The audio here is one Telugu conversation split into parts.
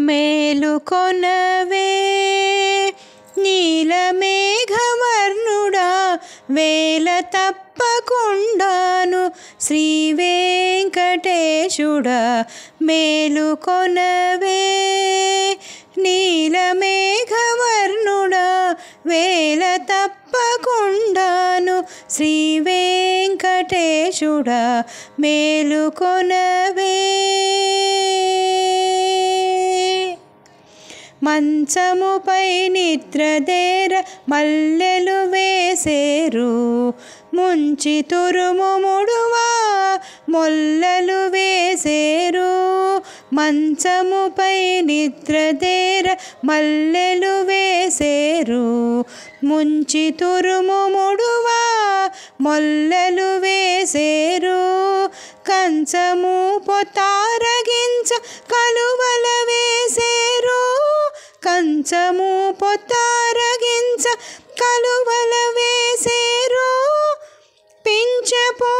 మేలుకొనవే నీలమేఘవర్ణుడా వేల తప్పకుండాను శ్రీ వెంకటేశుడా మేలుకొనవే నీలమేఘవర్ణుడా వేల తప్పకుండాను శ్రీ వెంకటేశుడా మేలుకొనవే మంచముపై నిద్రదేర మల్లెలు వేసేరు ముంచి తురుము ముడువా మొల్లలు వేసేరు మంచముపై నిద్రదేర మల్లెలు వేసేరు ముంచి తురుము ముడువా మొల్లలు వేసేరు కంచము పొతారగించ కలువల వేసేరు కంచము పొతారగించ కలువల వేసేరు పింఛపో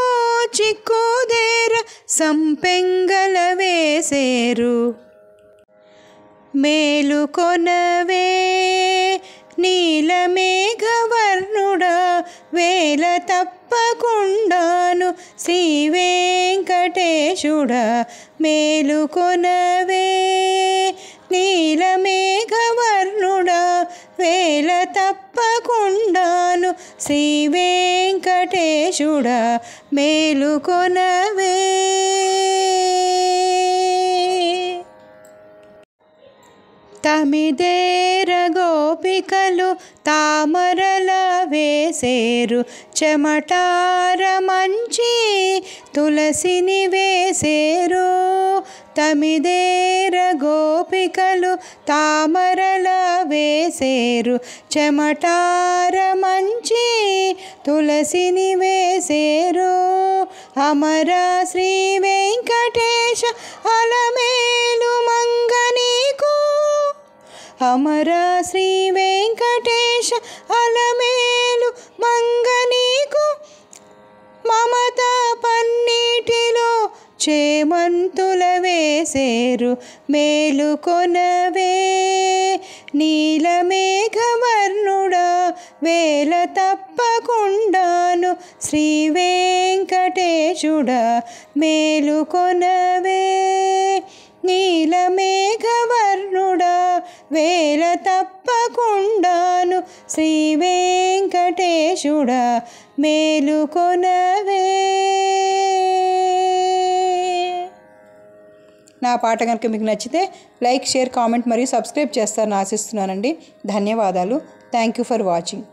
చిక్కుదేర సంపెంగల వేసేరు మేలుకొనవే నీలమేఘవర్ణుడా వేల తప్పకుండాను శ్రీ వెంకటేశుడా మేలుకొనవే నీలమేఘవర్ణుడా వేల తప్పకుండాను శ్రీ వెంకటేశుడా మేలుకొనవే తమిదేర గోపికలు తామరల వేసేరు చెమటార మంచి తులసిని వేసేరు తమిదేర గోపికలు తామరల వేసేరు చెమటార మంచి తులసిని వేసేరు అమర శ్రీ వెంకటేశ అలమేలు మంగనీకు అమర శ్రీ వెంకటేశ అలమేలు మంగనీకు మమత పన్నీటిలో చేమంతుల వేసేరు మేలుకొనవే నీలమేఘవర్ణుడా వేల తప్పకుండాను శ్రీ వెంకటేశుడా మేలుకొనవే నీలమేఘవర్ణుడా వేల తప్పకుండాను శ్రీ వెంకటేశుడా మేలుకొనవే. నా పాట కనుక మీకు నచ్చితే లైక్, షేర్, కామెంట్ మరియు సబ్స్క్రైబ్ చేస్తారని ఆశిస్తున్నానండి. ధన్యవాదాలు. Thank you for watching.